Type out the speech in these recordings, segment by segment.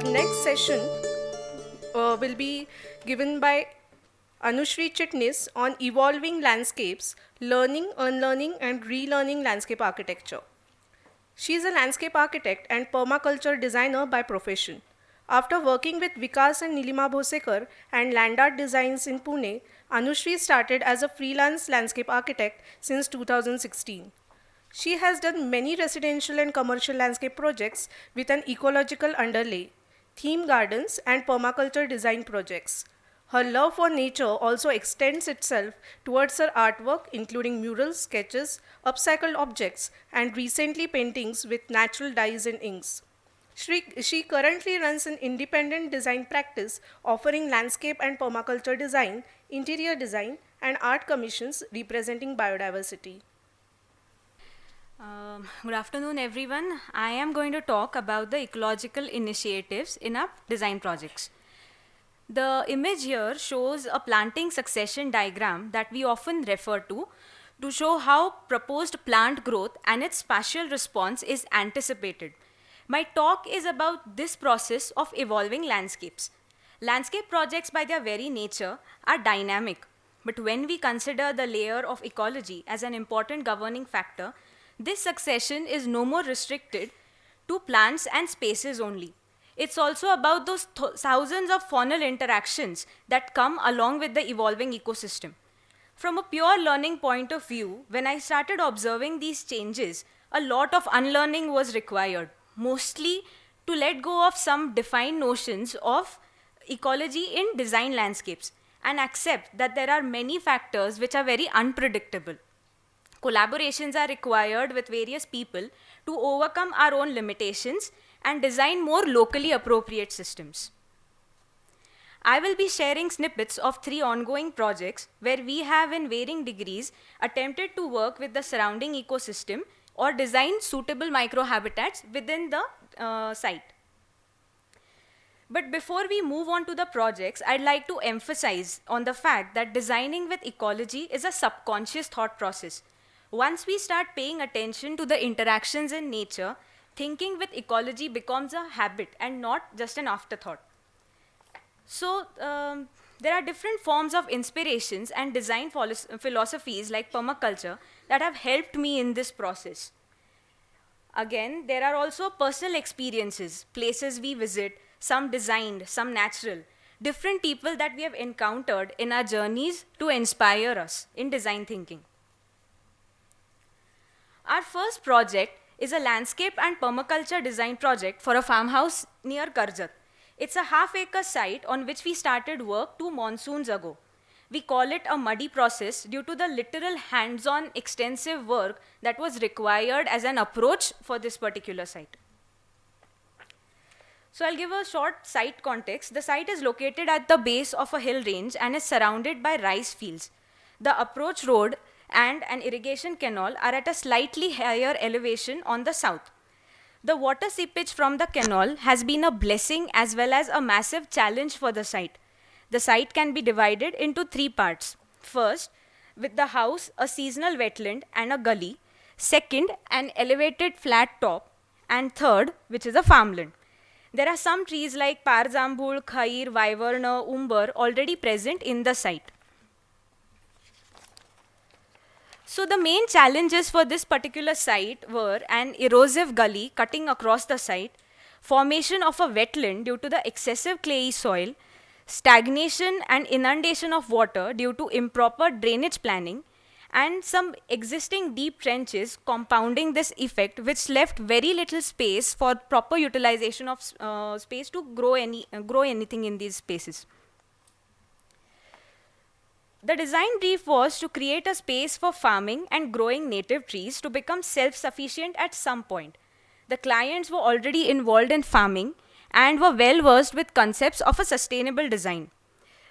next session will be given by Anushri Chitnis on evolving landscapes, learning, unlearning, and relearning landscape architecture. She is a landscape architect and permaculture designer by profession. After working with Vikas and Nilima Bhosekar and Land Art Designs in Pune, Anushri started as a freelance landscape architect since 2016. She has done many residential and commercial landscape projects with an ecological underlay, theme gardens, and permaculture design projects. Her love for nature also extends itself towards her artwork, including murals, sketches, upcycled objects, and recently paintings with natural dyes and inks. She currently runs an independent design practice offering landscape and permaculture design, interior design, and art commissions representing biodiversity. Good afternoon, everyone. I am going to talk about the ecological initiatives in our design projects. The image here shows a planting succession diagram that we often refer to show how proposed plant growth and its spatial response is anticipated. My talk is about this process of evolving landscapes. Landscape projects, by their very nature, are dynamic. But when we consider the layer of ecology as an important governing factor, this succession is no more restricted to plants and spaces only. It's also about those thousands of faunal interactions that come along with the evolving ecosystem. From a pure learning point of view, when I started observing these changes, a lot of unlearning was required, mostly to let go of some defined notions of ecology in design landscapes and accept that there are many factors which are very unpredictable. Collaborations are required with various people to overcome our own limitations and design more locally appropriate systems. I will be sharing snippets of 3 ongoing projects where we have, in varying degrees, attempted to work with the surrounding ecosystem or design suitable microhabitats within the site. But before we move on to the projects, I'd like to emphasize on the fact that designing with ecology is a subconscious thought process. Once we start paying attention to the interactions in nature, thinking with ecology becomes a habit and not just an afterthought. So, there are different forms of inspirations and design philosophies like permaculture that have helped me in this process. Again, there are also personal experiences, places we visit, some designed, some natural, different people that we have encountered in our journeys to inspire us in design thinking. Our first project is a landscape and permaculture design project for a farmhouse near Karjat. It's a half-acre site on which we started work 2 monsoons ago. We call it a muddy process due to the literal hands-on extensive work that was required as an approach for this particular site. So I'll give a short site context. The site is located at the base of a hill range and is surrounded by rice fields. The approach road and an irrigation canal are at a slightly higher elevation on the south. The water seepage from the canal has been a blessing as well as a massive challenge for the site. The site can be divided into 3 parts. First, with the house, a seasonal wetland and a gully. Second, an elevated flat top. And third, which is a farmland. There are some trees like Parzambul, Khair, Viverna, Umber already present in the site. So the main challenges for this particular site were an erosive gully cutting across the site, formation of a wetland due to the excessive clayey soil, stagnation and inundation of water due to improper drainage planning, and some existing deep trenches compounding this effect, which left very little space for proper utilization of space to grow anything in these spaces. The design brief was to create a space for farming and growing native trees to become self-sufficient at some point. The clients were already involved in farming and were well versed with concepts of a sustainable design.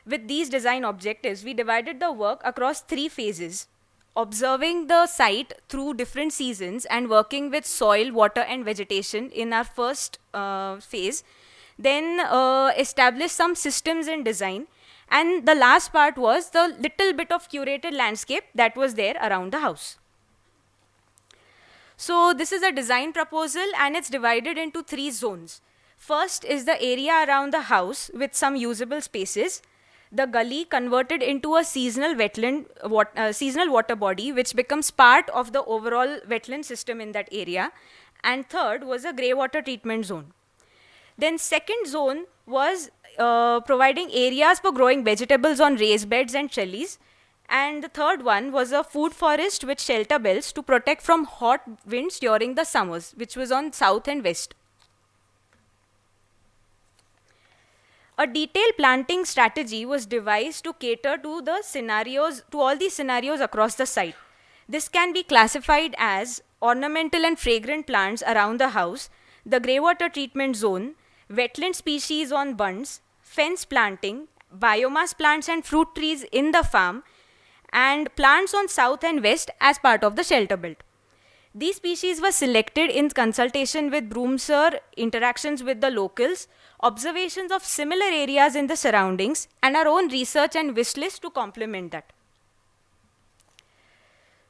With these design objectives, we divided the work across 3 phases: observing the site through different seasons and working with soil, water, and vegetation in our first phase, then establish some systems in design, and the last part was the little bit of curated landscape that was there around the house. So this is a design proposal and it's divided into 3 zones. First is the area around the house with some usable spaces. The gully converted into a seasonal seasonal water body, which becomes part of the overall wetland system in that area. And third was a grey water treatment zone. Then second zone was providing areas for growing vegetables on raised beds and trellis. And the third one was a food forest with shelter belts to protect from hot winds during the summers, which was on south and west. A detailed planting strategy was devised to cater to the scenarios, to all these scenarios across the site. This can be classified as ornamental and fragrant plants around the house, the grey water treatment zone, wetland species on bunds, fence planting, biomass plants and fruit trees in the farm, and plants on south and west as part of the shelter belt. These species were selected in consultation with Broom Sir, interactions with the locals, observations of similar areas in the surroundings, and our own research and wish list to complement that.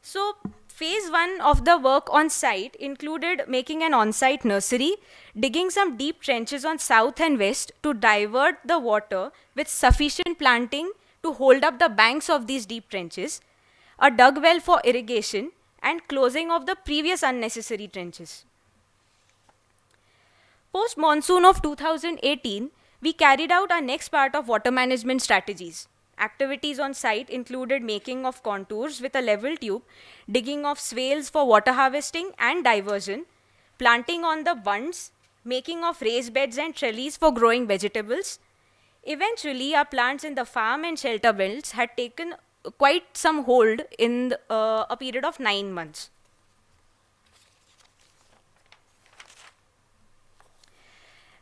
So, phase one of the work on site included making an on-site nursery, digging some deep trenches on south and west to divert the water with sufficient planting to hold up the banks of these deep trenches, a dug well for irrigation, and closing of the previous unnecessary trenches. Post-monsoon of 2018, we carried out our next part of water management strategies. Activities on site included making of contours with a level tube, digging of swales for water harvesting and diversion, planting on the bunds, making of raised beds and trellis for growing vegetables. Eventually, our plants in the farm and shelter belts had taken quite some hold in a period of 9 months.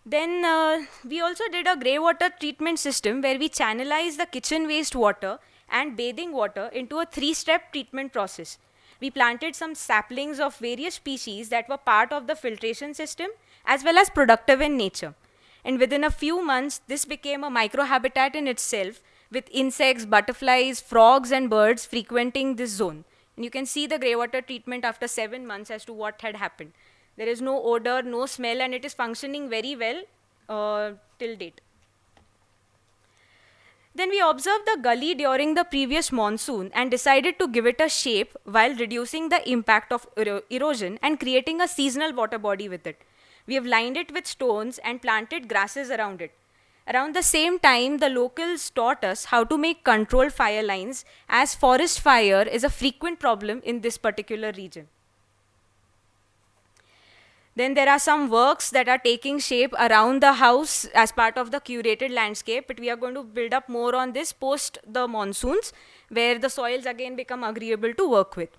Then we also did a grey water treatment system where we channelized the kitchen waste water and bathing water into a 3-step treatment process. We planted some saplings of various species that were part of the filtration system as well as productive in nature. And within a few months, this became a microhabitat in itself with insects, butterflies, frogs and birds frequenting this zone. And you can see the grey water treatment after 7 months as to what had happened. There is no odor, no smell, and it is functioning very well till date. Then we observed the gully during the previous monsoon and decided to give it a shape while reducing the impact of erosion and creating a seasonal water body with it. We have lined it with stones and planted grasses around it. Around the same time, the locals taught us how to make controlled fire lines, as forest fire is a frequent problem in this particular region. Then there are some works that are taking shape around the house as part of the curated landscape, but we are going to build up more on this post the monsoons, where the soils again become agreeable to work with.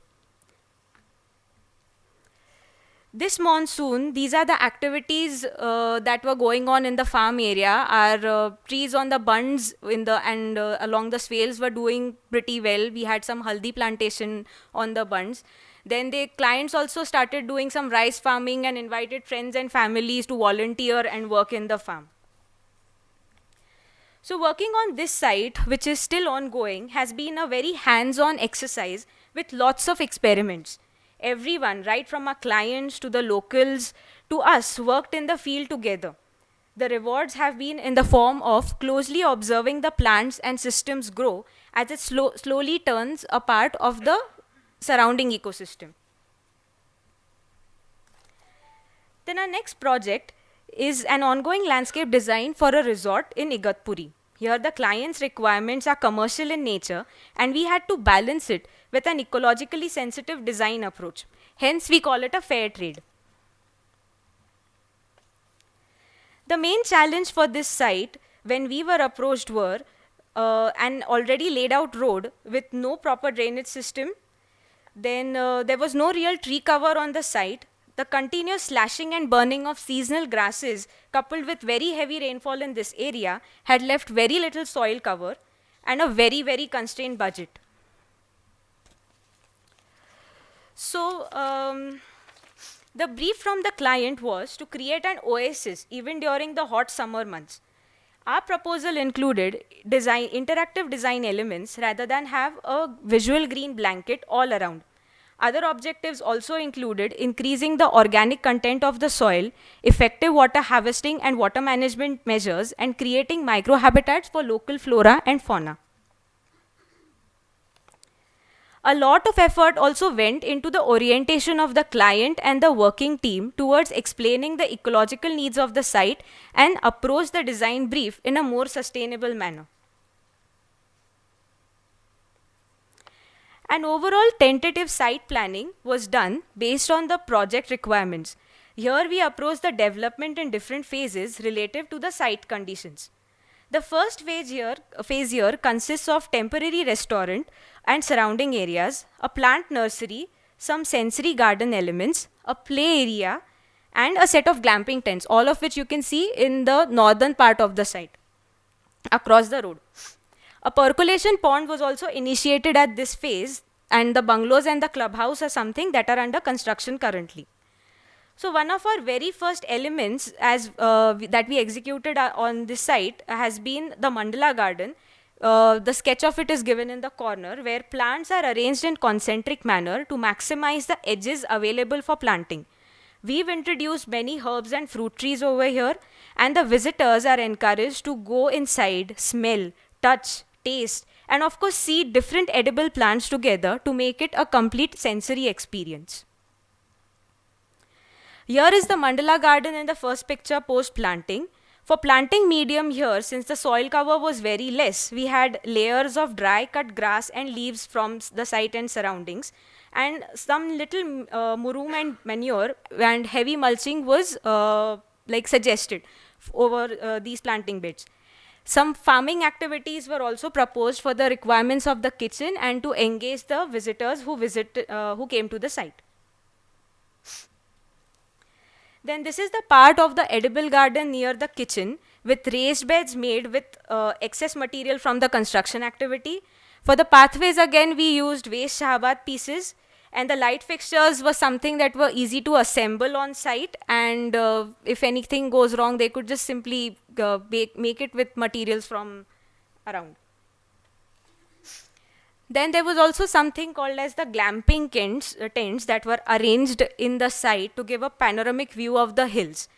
This monsoon, these are the activities that were going on in the farm area. Our trees on the bunds along the swales were doing pretty well. We had some haldi plantation on the bunds. Then the clients also started doing some rice farming and invited friends and families to volunteer and work in the farm. So working on this site, which is still ongoing, has been a very hands-on exercise with lots of experiments. Everyone, right from our clients to the locals to us, worked in the field together. The rewards have been in the form of closely observing the plants and systems grow as it slowly turns a part of the surrounding ecosystem. Then our next project is an ongoing landscape design for a resort in Igatpuri. Here the client's requirements are commercial in nature and we had to balance it with an ecologically sensitive design approach. Hence we call it a fair trade. The main challenge for this site when we were approached were an already laid out road with no proper drainage system. Then there was no real tree cover on the site. The continuous slashing and burning of seasonal grasses coupled with very heavy rainfall in this area had left very little soil cover and a very, very constrained budget. So the brief from the client was to create an oasis even during the hot summer months. Our proposal included interactive design elements rather than have a visual green blanket all around. Other objectives also included increasing the organic content of the soil, effective water harvesting and water management measures, and creating microhabitats for local flora and fauna. A lot of effort also went into the orientation of the client and the working team towards explaining the ecological needs of the site and approach the design brief in a more sustainable manner. An overall tentative site planning was done based on the project requirements. Here we approach the development in different phases relative to the site conditions. The first phase here consists of temporary restaurant and surrounding areas, a plant nursery, some sensory garden elements, a play area, and a set of glamping tents, all of which you can see in the northern part of the site across the road. A percolation pond was also initiated at this phase, and the bungalows and the clubhouse are something that are under construction currently. So one of our very first elements that we executed on this site has been the mandala garden. The sketch of it is given in the corner, where plants are arranged in concentric manner to maximize the edges available for planting. We've introduced many herbs and fruit trees over here, and the visitors are encouraged to go inside, smell, touch, taste, and of course see different edible plants together to make it a complete sensory experience. Here is the mandala garden in the first picture post planting. For planting medium here, since the soil cover was very less, we had layers of dry cut grass and leaves from the site and surroundings, and some little murum and manure and heavy mulching was suggested over these planting beds. Some farming activities were also proposed for the requirements of the kitchen and to engage the visitors who came to the site. Then this is the part of the edible garden near the kitchen with raised beds made with excess material from the construction activity. For the pathways again we used waste shahabat pieces, and the light fixtures were something that were easy to assemble on site, and if anything goes wrong they could just simply make it with materials from around. Then there was also something called as the glamping tents that were arranged in the site to give a panoramic view of the hills.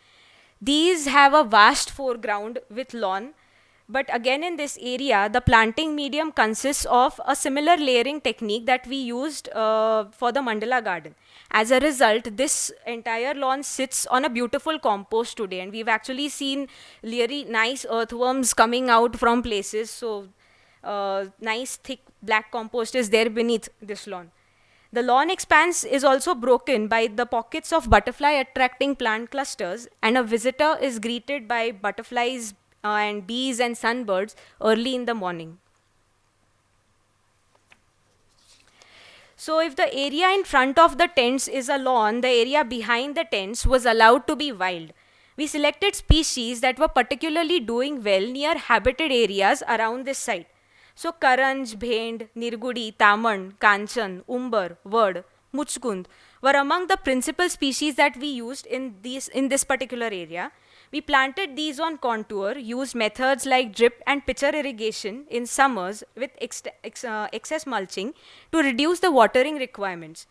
These have a vast foreground with lawn, but again in this area, the planting medium consists of a similar layering technique that we used for the mandala garden. As a result, this entire lawn sits on a beautiful compost today, and we've actually seen really nice earthworms coming out from places. So nice thick black compost is there beneath this lawn. The lawn expanse is also broken by the pockets of butterfly attracting plant clusters, and a visitor is greeted by butterflies and bees and sunbirds early in the morning. So if the area in front of the tents is a lawn, the area behind the tents was allowed to be wild. We selected species that were particularly doing well near habited areas around this site. So Karanj, Bhend, Nirgudi, Taman, Kanchan, Umbar, Vad, Muchkund were among the principal species that we used in this particular area. We planted these on contour, used methods like drip and pitcher irrigation in summers with excess mulching to reduce the watering requirements.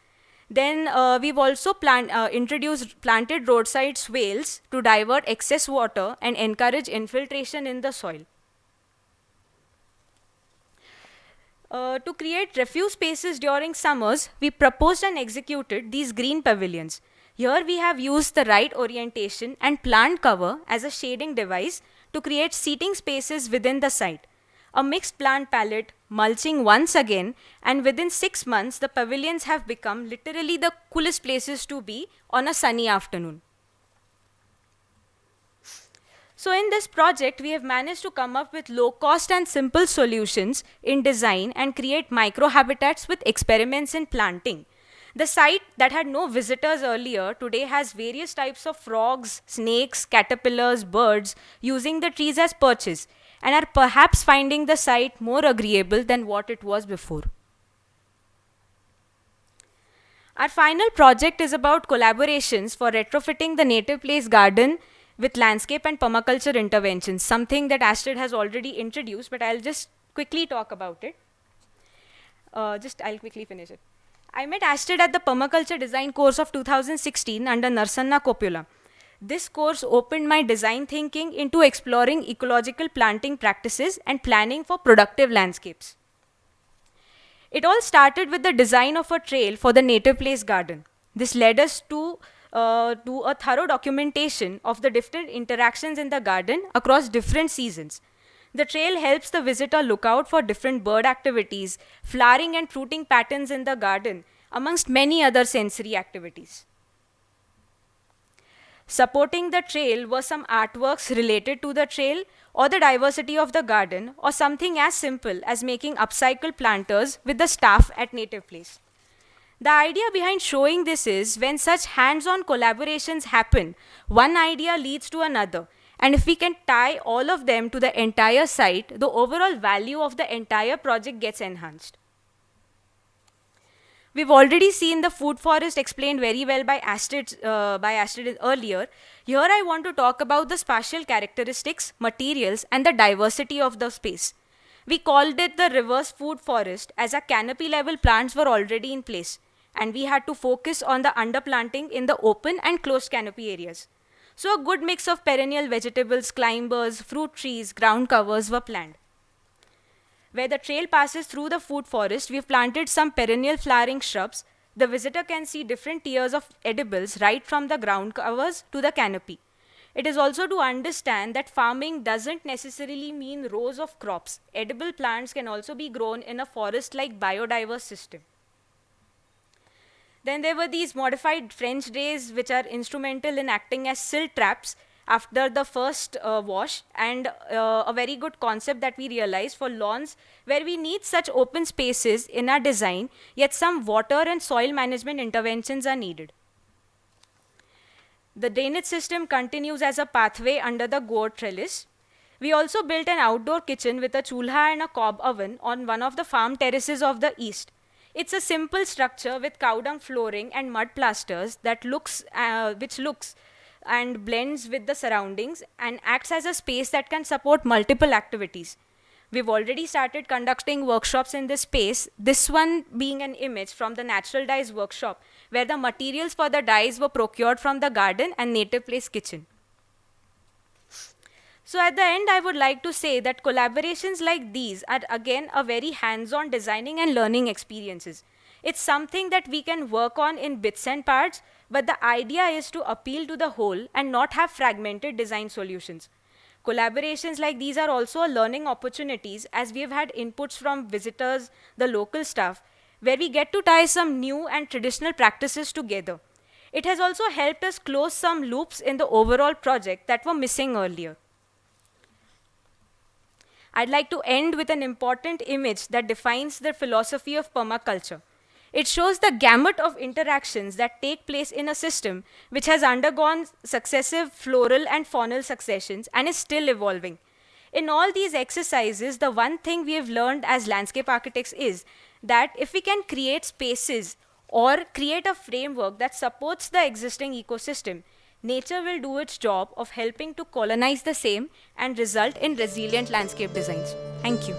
Then we've also planted roadside swales to divert excess water and encourage infiltration in the soil. To create refuse spaces during summers, we proposed and executed these green pavilions. Here we have used the right orientation and plant cover as a shading device to create seating spaces within the site. A mixed plant palette, mulching once again, and within 6 months the pavilions have become literally the coolest places to be on a sunny afternoon. So in this project, we have managed to come up with low-cost and simple solutions in design and create microhabitats with experiments in planting. The site that had no visitors earlier today has various types of frogs, snakes, caterpillars, birds using the trees as perches, and are perhaps finding the site more agreeable than what it was before. Our final project is about collaborations for retrofitting the native place garden with landscape and permaculture interventions, something that Astrid has already introduced, but I'll just quickly talk about it. I'll quickly finish it. I met Astrid at the permaculture design course of 2016 under Narsanna Coppola. This course opened my design thinking into exploring ecological planting practices and planning for productive landscapes. It all started with the design of a trail for the Native Place Garden. This led us to a thorough documentation of the different interactions in the garden across different seasons. The trail helps the visitor look out for different bird activities, flowering and fruiting patterns in the garden, amongst many other sensory activities. Supporting the trail were some artworks related to the trail or the diversity of the garden, or something as simple as making upcycle planters with the staff at Native Place. The idea behind showing this is when such hands-on collaborations happen, one idea leads to another. And if we can tie all of them to the entire site, the overall value of the entire project gets enhanced. We've already seen the food forest explained very well by Astrid earlier. Here I want to talk about the spatial characteristics, materials, and the diversity of the space. We called it the reverse food forest as our canopy level plants were already in place, and we had to focus on the underplanting in the open and closed canopy areas. So a good mix of perennial vegetables, climbers, fruit trees, ground covers were planned. Where the trail passes through the food forest, we've planted some perennial flowering shrubs. The visitor can see different tiers of edibles right from the ground covers to the canopy. It is also to understand that farming doesn't necessarily mean rows of crops. Edible plants can also be grown in a forest-like biodiverse system. Then there were these modified French drays, which are instrumental in acting as silt traps after the first wash, and a very good concept that we realized for lawns where we need such open spaces in our design, yet some water and soil management interventions are needed. The drainage system continues as a pathway under the gourd trellis. We also built an outdoor kitchen with a chulha and a cob oven on one of the farm terraces of the east. It's a simple structure with cow dung flooring and mud plasters that which looks and blends with the surroundings and acts as a space that can support multiple activities. We've already started conducting workshops in this space, this one being an image from the Natural Dyes workshop, where the materials for the dyes were procured from the garden and Native Place kitchen. So at the end, I would like to say that collaborations like these are again a very hands-on designing and learning experiences. It's something that we can work on in bits and parts, but the idea is to appeal to the whole and not have fragmented design solutions. Collaborations like these are also learning opportunities, as we have had inputs from visitors, the local staff, where we get to tie some new and traditional practices together. It has also helped us close some loops in the overall project that were missing earlier. I'd like to end with an important image that defines the philosophy of permaculture. It shows the gamut of interactions that take place in a system which has undergone successive floral and faunal successions and is still evolving. In all these exercises, the one thing we have learned as landscape architects is that if we can create spaces or create a framework that supports the existing ecosystem, nature will do its job of helping to colonize the same and result in resilient landscape designs. Thank you.